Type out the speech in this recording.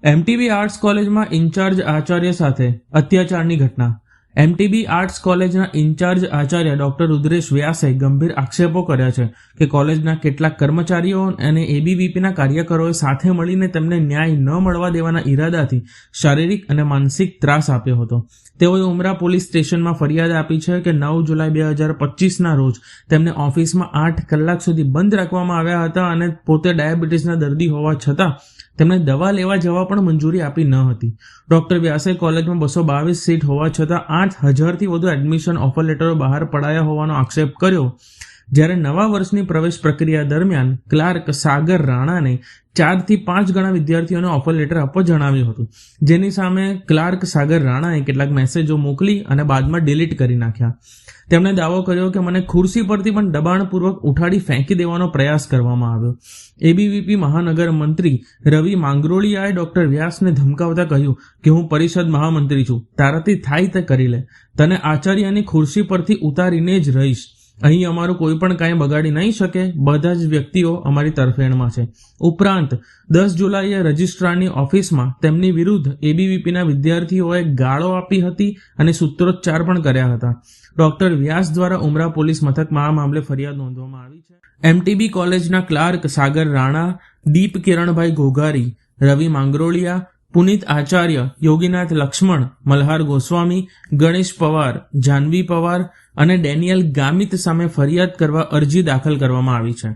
MTB arts કોલેજમાં in charge Acharya સાથે અત્યાચારની ઘટના. એમટીબી આર્ટ્સ કોલેજના ઇન્ચાર્જ આચાર્ય ડોક્ટર રુદ્રેશ વ્યાસે ગંભીર આક્ષેપો કર્યા છે કે કોલેજના કેટલાક કર્મચારીઓ અને એબીવીપીના કાર્યકરોએ સાથે મળીને તેમને ન્યાય ન મળવા દેવાના ઈરાદાથી શારીરિક અને માનસિક ત્રાસ આપ્યો હતો. તેઓએ ઉમરા પોલીસ સ્ટેશનમાં ફરિયાદ આપી છે કે 9 જુલાઈ 2025ના રોજ તેમને ઓફિસમાં 8 કલાક સુધી બંધ રાખવામાં આવ્યા હતા અને પોતે ડાયાબિટીસના દર્દી હોવા છતાં તેમને દવા લેવા જવા પણ મંજૂરી આપી ન હતી. ડોક્ટર વ્યાસે કોલેજમાં 222 સીટ હોવા છતાં 8,000થી વધુ એડમિશન ઓફર લેટરો બહાર પડાયા હોવાનો આક્ષેપ કર્યો. જ્યારે નવા વર્ષની પ્રવેશ પ્રક્રિયા દરમિયાન ક્લાર્ક સાગર રાણાને 4 થી 5 ગણા વિદ્યાર્થીઓને ઓફર લેટર આપવા જણાવ્યું હતું, જેની સામે ક્લાર્ક સાગર રાણાએ કેટલાક મેસેજો મોકલી અને બાદમાં ડિલીટ કરી નાખ્યા. તેમણે દાવો કર્યો કે મને ખુરશી પરથી પણ દબાણપૂર્વક ઉઠાડી ફેંકી દેવાનો પ્રયાસ કરવામાં આવ્યો. એબીવીપી મહાનગર મંત્રી રવિ માંગરોળિયાએ ડોક્ટર વ્યાસને ધમકાવતા કહ્યું કે હું પરિષદ મહામંત્રી છું, તારાથી થાય તે કરી લે, તને આચાર્યની ખુરશી પરથી ઉતારીને જ રહીશ. અહીં અમારું કોઈ પણ કાંઈ બગાડી નહીં શકે, બધા જ વ્યક્તિઓ અમારી તરફેણમાં છે. ઉપરાંત 10 જુલાઈએ રજિસ્ટ્રારની ઓફિસમાં તેમની વિરુદ્ધ એબીવીપીના વિદ્યાર્થીઓએ ગાળો આપી હતી અને સૂત્રોચ્ચાર પણ કર્યા હતા. ડોક્ટર વ્યાસ દ્વારા ઉમરા પોલીસ મથકમાં આ મામલે ફરિયાદ નોંધવામાં આવી છે. એમટીબી કોલેજના ક્લાર્ક સાગર રાણા, દીપ કિરણભાઈ ઘોઘારી, રવિ માંગરોળિયા, પુનિત આચાર્ય, યોગીનાથ લક્ષ્મણ, મલ્હાર ગોસ્વામી, ગણેશ પવાર, જાનવી પવાર અને ડેનિયલ ગામિત સામે ફરિયાદ કરવા અરજી દાખલ કરવામાં આવી છે.